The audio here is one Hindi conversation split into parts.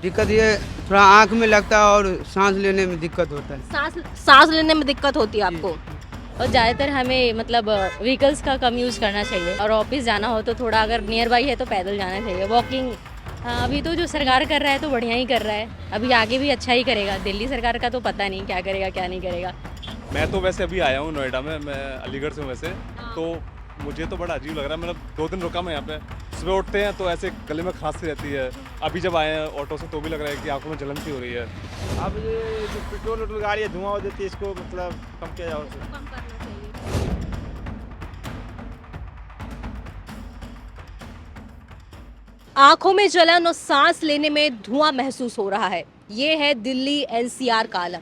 दिक्कत ये थोड़ा आँख में लगता है और सांस लेने में दिक्कत होता है। सांस लेने में दिक्कत होती है जी। आपको। और ज़्यादातर हमें मतलब व्हीकल्स का कम यूज़ करना चाहिए और ऑफिस जाना हो तो थोड़ा अगर नियर बाई है तो पैदल जाना चाहिए वॉकिंग। हाँ, अभी तो जो सरकार कर रहा है तो बढ़िया ही कर रहा है, अभी आगे भी अच्छा ही करेगा। दिल्ली सरकार का तो पता नहीं क्या करेगा क्या नहीं करेगा। मैं तो वैसे अभी आया हूँ नोएडा में, मैं अलीगढ़ से हूँ वैसे। तो मुझे तो बड़ा अजीब लग रहा है, मतलब 2 दिन रुका मैं यहाँ पे। सुबह उठते हैं तो ऐसे गले में खांसी रहती है। अभी जब आए हैं ऑटो से तो भी लग रहा है कि आंखों में जलन सी हो रही है। अब ये जो पेट्रोल वेट्रोल गाड़ी है धुआं हो देती है, इसको मतलब कम किया जाओ। कम करना चाहिए। आंखों में जलन और सांस लेने में धुआं महसूस हो रहा है। ये है दिल्ली एनसीआर का आलम।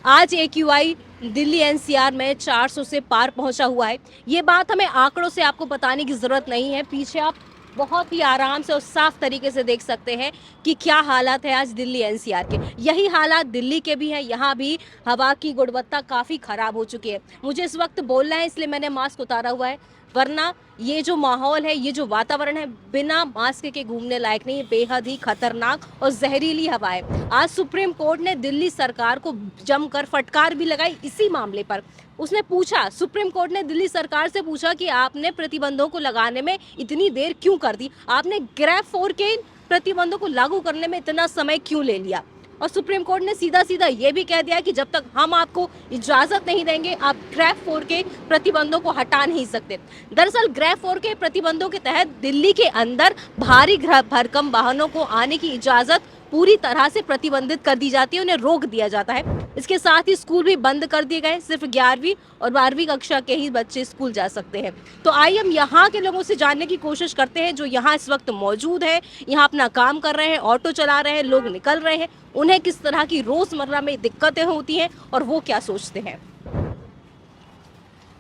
आज AQI दिल्ली एनसीआर में 400 से पार पहुंचा हुआ है। ये बात हमें आंकड़ों से आपको बताने की जरूरत नहीं है, पीछे आप बहुत ही आराम से और साफ तरीके से देख सकते हैं कि क्या हालात है आज दिल्ली एनसीआर के। यही हालात दिल्ली के भी हैं। यहाँ भी हवा की गुणवत्ता काफ़ी खराब हो चुकी है। मुझे इस वक्त बोलना है इसलिए मैंने मास्क उतारा हुआ है, वरना ये जो माहौल है, ये जो वातावरण है, बिना मास्क के घूमने लायक नहीं है। बेहद ही खतरनाक और जहरीली हवा है। आज सुप्रीम कोर्ट ने दिल्ली सरकार को जमकर फटकार भी लगाई इसी मामले पर। उसने पूछा, सुप्रीम कोर्ट ने दिल्ली सरकार से पूछा कि आपने प्रतिबंधों को लगाने में इतनी देर क्यों कर दी, आपने ग्रैब 4 के प्रतिबंधों को लागू करने में इतना समय क्यों ले लिया। और सुप्रीम कोर्ट ने सीधा सीधा ये भी कह दिया कि जब तक हम आपको इजाजत नहीं देंगे आप ग्रैब 4 के प्रतिबंधों को हटा नहीं सकते। दरअसल ग्रैब 4 के प्रतिबंधों के तहत दिल्ली के अंदर भारी भरकम वाहनों को आने की इजाजत पूरी तरह से प्रतिबंधित कर दी जाती है, उन्हें रोक दिया जाता है। इसके साथ ही स्कूल भी बंद कर दिए गए, सिर्फ 11वीं और 12वीं कक्षा के ही बच्चे स्कूल जा सकते हैं। तो आइए हम यहाँ के लोगों से जानने की कोशिश करते हैं जो यहाँ इस वक्त मौजूद है, यहाँ अपना काम कर रहे हैं, ऑटो चला रहे हैं, लोग निकल रहे हैं, उन्हें किस तरह की रोजमर्रा में दिक्कतें होती हैं और वो क्या सोचते हैं।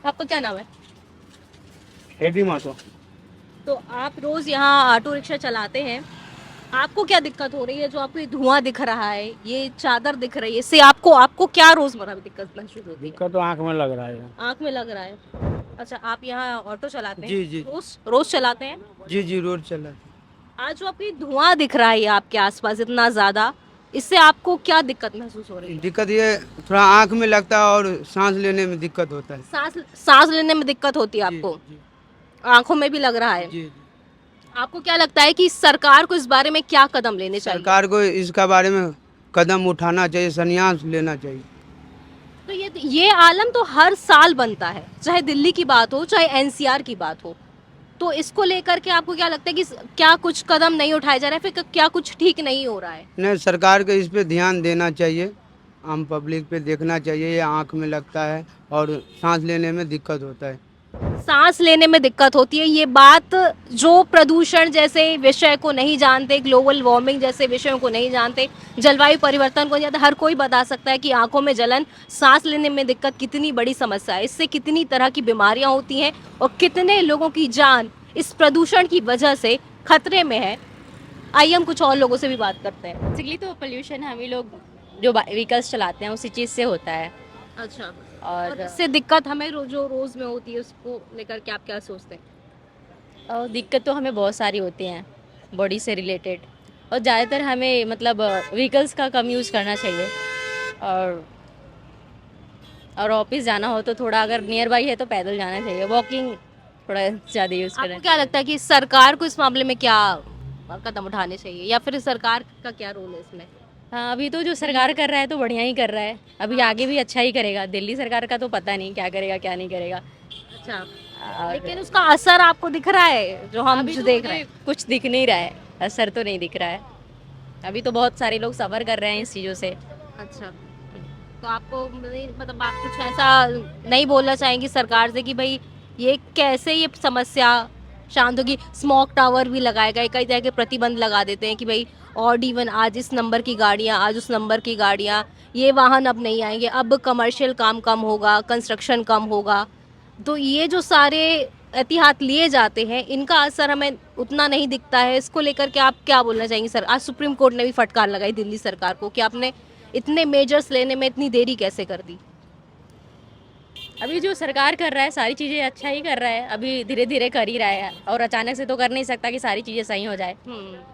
आपका क्या नाम है? हेडी मासो। तो आप रोज यहाँ ऑटो रिक्शा चलाते हैं, आपको क्या दिक्कत हो रही है? जो आपको ये धुआं दिख रहा है, ये चादर दिख रही है, इससे आपको क्या रोजमर्रा में दिक्कत महसूस होती है? दिक्कत तो आँख में लग रहा है। आँख में लग रहा है। अच्छा, आप यहाँ ऑटो चलाते हैं? जी, जी। रोज चलाते हैं? जी जी, रोड चला। आज जो आपकी धुआं दिख रहा है आपके आसपास इतना ज्यादा, इससे आपको क्या दिक्कत महसूस हो रही है? दिक्कत ये थोड़ा आँख में लगता है और सांस लेने में दिक्कत होता है। सांस लेने में दिक्कत होती है जी, आपको? जी, आंखों में भी लग रहा है? जी जी। आपको क्या लगता है कि सरकार को इस बारे में क्या कदम लेने चाहिए? सरकार को इसका बारे में कदम उठाना चाहिए, संन्यास लेना चाहिए। तो ये आलम तो हर साल बनता है, चाहे दिल्ली की बात हो चाहे एनसीआर की बात हो। तो इसको लेकर के आपको क्या लगता है कि क्या कुछ कदम नहीं उठाया जा रहा है, फिर क्या कुछ ठीक नहीं हो रहा है? नहीं, सरकार को इस पे ध्यान देना चाहिए, आम पब्लिक पे देखना चाहिए। ये आँख में लगता है और सांस लेने में दिक्कत होता है। सांस लेने में दिक्कत होती है, ये बात जो प्रदूषण जैसे विषय को नहीं जानते, ग्लोबल वार्मिंग जैसे विषयों को नहीं जानते, जलवायु परिवर्तन को नहीं जानते, हर कोई बता सकता है कि आंखों में जलन, सांस लेने में दिक्कत कितनी बड़ी समस्या है। इससे कितनी तरह की बीमारियां होती हैं और कितने लोगों की जान इस प्रदूषण की वजह से खतरे में है। आइए हम कुछ और लोगों से भी बात करते हैं। बेसिकली तो पोल्यूशन हम ही लोग जो व्हीकल्स चलाते हैं उसी चीज़ से होता है। अच्छा, और इससे दिक्कत हमें जो रोज में होती है उसको लेकर के आप क्या सोचते हैं? दिक्कत तो हमें बहुत सारी होती हैं बॉडी से रिलेटेड, और ज़्यादातर हमें मतलब व्हीकल्स का कम यूज़ करना चाहिए और ऑफिस जाना हो तो थोड़ा अगर नियर बाई है तो पैदल जाना चाहिए, वॉकिंग थोड़ा ज़्यादा यूज़ आपको करें। क्या लगता है कि सरकार को इस मामले में क्या कदम उठाने चाहिए या फिर सरकार का क्या रोल है इसमें? हाँ, अभी तो जो सरकार कर रहा है तो बढ़िया ही कर रहा है, अभी आगे भी अच्छा ही करेगा। दिल्ली सरकार का तो पता नहीं क्या करेगा क्या नहीं करेगा। अच्छा, और लेकिन उसका असर आपको दिख रहा है जो हम अभी जो तो देख मुझे रहे हैं? कुछ दिख नहीं रहा है, असर तो नहीं दिख रहा है। अभी तो बहुत सारे लोग सफ़र कर रहे हैं इस चीज़ों से। अच्छा, तो आपको मतलब आप कुछ ऐसा नहीं बोलना चाहेंगी सरकार से कि भाई ये कैसे ये समस्या शांत होगी? स्मोक टावर भी लगाए गए, कई तरह के प्रतिबंध लगा देते हैं कि भाई ऑड इवन आज इस नंबर की गाड़ियाँ, आज उस नंबर की गाड़ियाँ, ये वाहन अब नहीं आएंगे, अब कमर्शियल काम कम होगा, कंस्ट्रक्शन कम होगा। तो ये जो सारे एहतियात लिए जाते हैं, इनका असर हमें उतना नहीं दिखता है। इसको लेकर के आप क्या बोलना चाहेंगे सर? आज सुप्रीम कोर्ट ने भी फटकार लगाई दिल्ली सरकार को कि आपने इतने मेजर्स लेने में इतनी देरी कैसे कर दी? अभी जो सरकार कर रहा है सारी चीज़ें अच्छा ही कर रहा है, अभी धीरे धीरे कर ही रहा है और अचानक से तो कर नहीं सकता कि सारी चीज़ें सही हो जाए।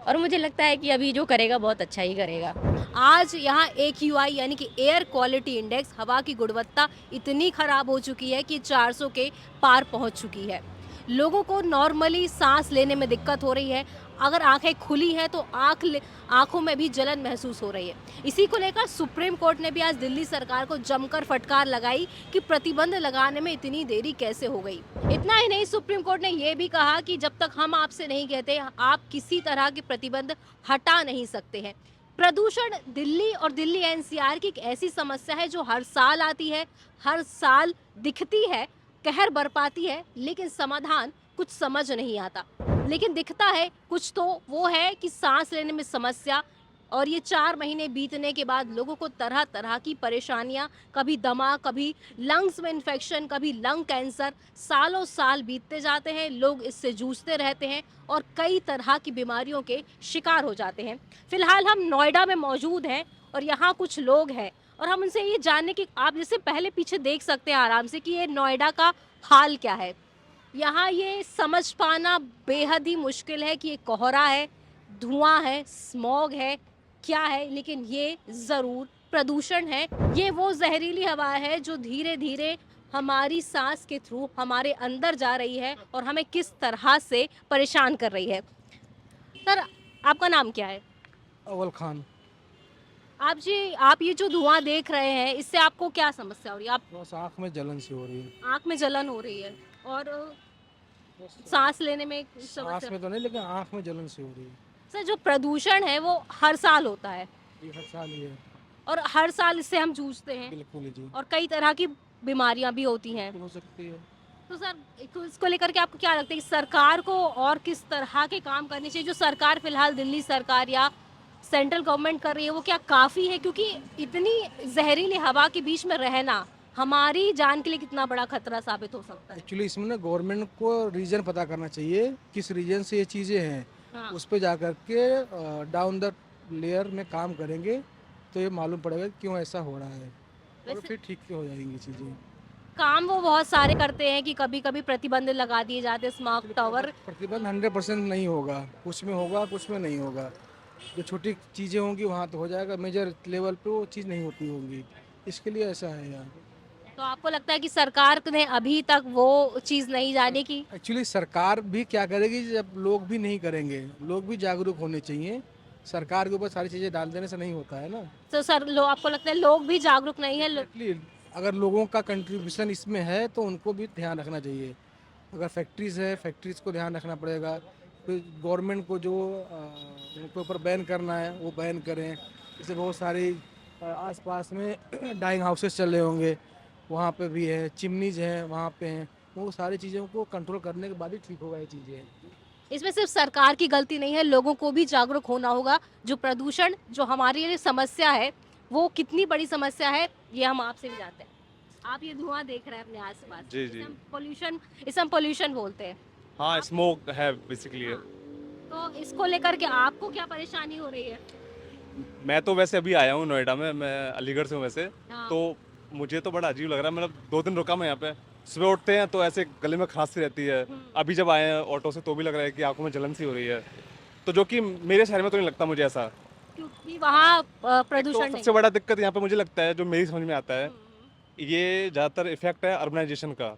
और मुझे लगता है कि अभी जो करेगा बहुत अच्छा ही करेगा। आज यहाँ AQI यानी कि एयर क्वालिटी इंडेक्स, हवा की गुणवत्ता इतनी खराब हो चुकी है कि 400 के पार पहुँच चुकी है। लोगों को नॉर्मली सांस लेने में दिक्कत हो रही है। अगर आंखें खुली हैं तो आंखों में भी जलन महसूस हो रही है। इसी को लेकर सुप्रीम कोर्ट ने भी आज दिल्ली सरकार को जमकर फटकार लगाई कि प्रतिबंध लगाने में इतनी देरी कैसे हो गई। इतना ही नहीं, सुप्रीम कोर्ट ने यह भी कहा कि जब तक हम आपसे नहीं कहते, आप किसी तरह के प्रतिबंध हटा नहीं सकते हैं। प्रदूषण दिल्ली और दिल्ली NCR की एक ऐसी समस्या है जो हर साल आती है, हर साल दिखती है, कहर बरपाती है, लेकिन समाधान कुछ समझ नहीं आता। लेकिन दिखता है कुछ, तो वो है कि सांस लेने में समस्या। और ये 4 महीने बीतने के बाद लोगों को तरह तरह की परेशानियां, कभी दमा, कभी लंग्स में इन्फेक्शन, कभी लंग कैंसर, सालों साल बीतते जाते हैं। लोग इससे जूझते रहते हैं और कई तरह की बीमारियों के शिकार हो जाते हैं। फिलहाल हम नोएडा में मौजूद हैं और यहाँ कुछ लोग हैं और हम उनसे ये जानने की, आप जैसे पहले पीछे देख सकते हैं आराम से कि ये नोएडा का हाल क्या है। यहाँ ये समझ पाना बेहद ही मुश्किल है कि ये कोहरा है, धुआं है, स्मॉग है, क्या है, लेकिन ये ज़रूर प्रदूषण है। ये वो जहरीली हवा है जो धीरे धीरे हमारी सांस के थ्रू हमारे अंदर जा रही है और हमें किस तरह से परेशान कर रही है। सर, आपका नाम क्या है? अव्वल खान। आप ये जो धुआं देख रहे हैं, इससे आपको क्या समस्या हो रही है? आप बस आँख में जलन सी हो रही है। आँख में जलन हो रही है और सांस लेने में सांस समस्या। में तो नहीं, लेकिन आँख में जलन सी हो रही है। सर, जो प्रदूषण है वो हर साल होता है ये हर साल ही है। और हर साल इससे हम जूझते हैं बिल्कुल ही जी। और कई तरह की बीमारियां भी होती हैं। हो सकती है। तो सर, इसको लेकर के आपको क्या लगता है कि सरकार को और किस तरह के काम करने चाहिए? जो सरकार फिलहाल दिल्ली सरकार या सेंट्रल गवर्नमेंट कर रही है, वो क्या काफ़ी है? क्योंकि इतनी जहरीली हवा के बीच में रहना हमारी जान के लिए कितना बड़ा खतरा साबित हो सकता है। एक्चुअली इसमें ना गवर्नमेंट को रीजन पता करना चाहिए, किस रीजन से ये चीज़ें हैं। हाँ। उस पर जा कर के डाउन द लेयर में काम करेंगे तो ये मालूम पड़ेगा कि क्यों ऐसा हो रहा है और वैसे फिर ठीक हो जाएंगी चीज़ें। काम वो बहुत सारे करते हैं कि कभी कभी प्रतिबंध लगा दिए जाते हैं, स्मॉग टावर। प्रतिबंध 100% नहीं होगा, कुछ में होगा कुछ में नहीं होगा। जो छोटी चीज़ें होंगी वहाँ तो हो जाएगा, मेजर लेवल पे वो चीज़ नहीं होती होंगी। इसके लिए ऐसा है यार। तो आपको लगता है कि सरकार ने अभी तक वो चीज़ नहीं जाने की? एक्चुअली सरकार भी क्या करेगी जब लोग भी नहीं करेंगे। लोग भी जागरूक होने चाहिए, सरकार के ऊपर सारी चीज़ें डाल देने से नहीं होता है ना। तो सर, आपको लगता है लोग भी जागरूक नहीं है? Exactly, अगर लोगों का कंट्रीब्यूशन इसमें है तो उनको भी ध्यान रखना चाहिए। अगर फैक्ट्रीज़ है, फैक्ट्रीज़ को ध्यान रखना पड़ेगा। फिर गवर्नमेंट को जो उनके ऊपर बैन करना है वो बैन करें। जैसे बहुत सारी आसपास में डाइंग हाउसेस चल रहे होंगे, वहाँ पे भी है, चिमनीज हैं वहाँ पे हैं, वो सारी चीज़ों को कंट्रोल करने के बाद ही ठीक होगा ये चीज़ें। इसमें सिर्फ सरकार की गलती नहीं है, लोगों को भी जागरूक होना होगा। जो प्रदूषण जो हमारे लिए समस्या है, वो कितनी बड़ी समस्या है ये हम आपसे भी जानते हैं। आप ये धुआं देख रहे हैं अपने आसपास। जी, जी। इसे हम पोल्यूशन बोलते हैं। हाँ, स्मोक है बेसिकली। तो इसको लेकर के आपको क्या परेशानी हो रही है? मैं तो वैसे अभी आया हूँ नोएडा में, मैं अलीगढ़ से हूँ वैसे। हाँ। तो मुझे तो बड़ा अजीब लग रहा है, मतलब 2 दिन रुका मैं यहाँ पे। सुबह उठते हैं तो ऐसे गले में खांसी रहती है। अभी जब आए हैं ऑटो से तो भी लग रहा है कि आंखों में जलन सी हो रही है। तो जो कि मेरे शहर में तो नहीं लगता मुझे ऐसा। क्योंकि वहाँ तो प्रदूषण नहीं। सबसे बड़ा दिक्कत यहाँ पे मुझे लगता है, जो मेरी समझ में आता है, ये ज़्यादातर इफेक्ट है अर्बनाइजेशन का,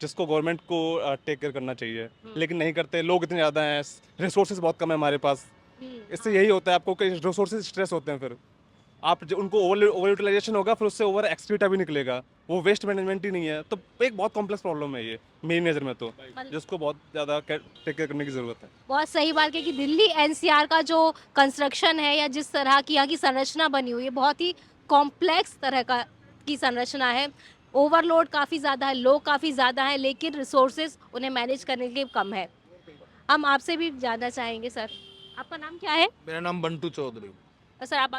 जिसको गवर्नमेंट को टेक केयर करना चाहिए, लेकिन नहीं करते। लोग इतने ज़्यादा हैं, रिसोर्सेज बहुत कम है हमारे पास। इससे यही होता है, आपको कई रिसोर्सेज स्ट्रेस होते हैं। फिर आप जो उनको ओवर यूटिलाइजेशन होगा, फिर उससे ओवर एक्सक्रीटा भी निकलेगा, वो वेस्ट मैनेजमेंट ही नहीं है। तो एक बहुत कॉम्प्लेक्स प्रॉब्लम है ये मेरी नज़र में, तो जिसको बहुत ज़्यादा टेक केयर करने की ज़रूरत है। बहुत सही बात है कि दिल्ली NCR का जो कंस्ट्रक्शन है या जिस तरह की यहाँ की संरचना बनी हुई है, बहुत ही कॉम्प्लेक्स तरह की संरचना है। ओवरलोड काफ़ी ज़्यादा है, लोग काफ़ी ज़्यादा है, लेकिन रिसोर्सेज उन्हें मैनेज करने के लिए कम है। हम आपसे भी जानना चाहेंगे सर, आपका नाम क्या है? मेरा नाम बंटू चौधरी। सर, आप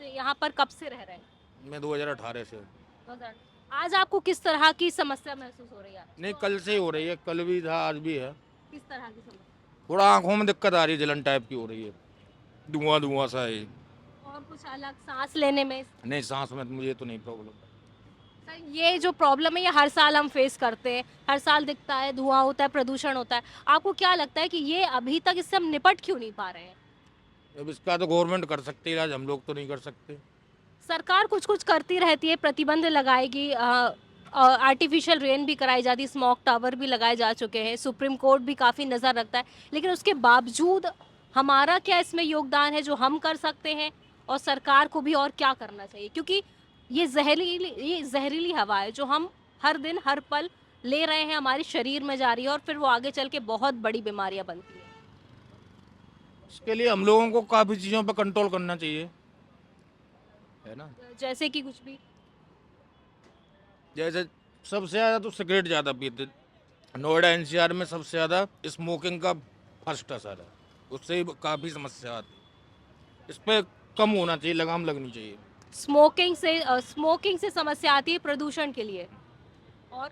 यहाँ पर कब से रह रहे हैं? मैं 2018 से। तो सर, आज आपको किस तरह की समस्या महसूस हो रही है? नहीं, कल से ही हो रही है, कल भी था आज भी है। किस तरह की समस्या? थोड़ा आंखों में दिक्कत आ रही है, जलन टाइप की हो रही है, धुआं धुआं सा है। और कुछ अलग सांस लेने में? नहीं, सांस में मुझे तो नहीं प्रॉब्लम। सर, ये जो प्रॉब्लम है ये हर साल हम फेस करते हैं, हर साल दिखता है, धुआं होता है, प्रदूषण होता है। आपको क्या लगता है कि ये अभी तक इससे हम निपट क्यों नहीं पा रहे हैं? अब इसका तो गवर्नमेंट कर सकती है, आज हम लोग तो नहीं कर सकते। सरकार कुछ कुछ करती रहती है, प्रतिबंध लगाएगी, आर्टिफिशियल रेन भी कराई जाती है, स्मॉक टावर भी लगाए जा चुके हैं, सुप्रीम कोर्ट भी काफ़ी नज़र रखता है, लेकिन उसके बावजूद हमारा क्या इसमें योगदान है जो हम कर सकते हैं, और सरकार को भी और क्या करना चाहिए? क्योंकि ये जहरीली हवा है जो हम हर दिन हर पल ले रहे हैं, हमारे शरीर में जा रही है और फिर वो आगे चल के बहुत बड़ी बीमारियां बनती हैं। इसके लिए हम लोगों को काफ़ी चीज़ों पर कंट्रोल करना चाहिए, है ना। जैसे कि कुछ भी जैसे सबसे ज़्यादा तो सिगरेट ज़्यादा पीते, नोएडा एनसीआर में सबसे ज़्यादा स्मोकिंग का फर्स्ट असर है, उससे ही काफ़ी समस्या आती है। इस पर कम होना चाहिए, लगाम लगनी चाहिए। स्मोकिंग से समस्या आती है प्रदूषण के लिए, और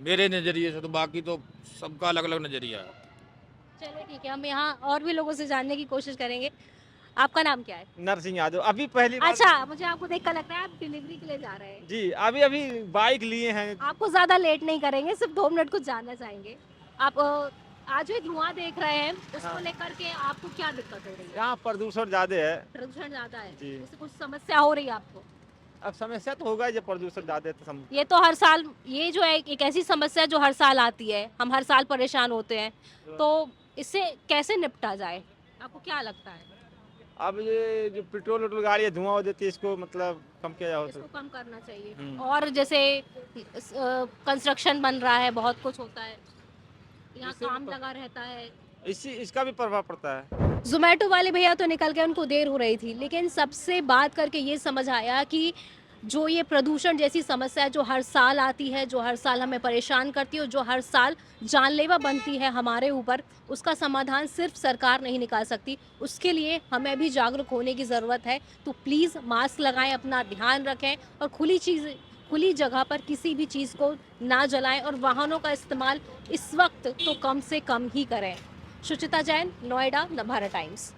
मेरे नज़रिए से तो, बाकी तो सबका अलग अलग नज़रिया है। चलिए ठीक है, हम यहाँ और भी लोगों से जानने की कोशिश करेंगे। आपका नाम क्या है? नरसिंह यादव। अभी पहली बार अच्छा, मुझे आपको देखकर लगता है आप डिलीवरी के लिए जा रहे हैं। जी, अभी अभी बाइक लिए हैं। आपको ज़्यादा लेट नहीं करेंगे, सिर्फ 2 मिनट कुछ जानना चाहेंगे। आप आज जो धुआं देख रहे हैं उसको हाँ। लेकर के आपको क्या दिक्कत हो रही है? यहाँ प्रदूषण ज़्यादा है। प्रदूषण ज़्यादा है, जी। इससे कुछ समस्या हो रही है आपको? अब समस्या तो होगा, जब प्रदूषण ज़्यादा है तो ये तो हर साल, ये जो है एक ऐसी समस्या है जो हर साल आती है, हम हर साल परेशान होते हैं, तो इससे कैसे निपटा जाए? आपको क्या लगता है? अब ये जो पेट्रोल वोट्रोल गाड़ी है, धुआं देती है, इसको मतलब कम किया जाए इसको कम करना चाहिए। हम्म। और जैसे कंस्ट्रक्शन बन रहा है, बहुत कुछ होता है, यहाँ इससे काम भी लगा रहता है। इसका भी प्रभाव पड़ता है। जोमेटो वाले भैया तो निकल गए, उनको देर हो रही थी, लेकिन सबसे बात करके ये समझ आया कि जो ये प्रदूषण जैसी समस्या है जो हर साल आती है, जो हर साल हमें परेशान करती है और जो हर साल जानलेवा बनती है हमारे ऊपर, उसका समाधान सिर्फ सरकार नहीं निकाल सकती। उसके लिए हमें भी जागरूक होने की ज़रूरत है। तो प्लीज़ मास्क लगाएं, अपना ध्यान रखें और खुली जगह पर किसी भी चीज़ को ना जलाएं और वाहनों का इस्तेमाल इस वक्त तो कम से कम ही करें। सुचिता जैन, नोएडा, नवभारत टाइम्स।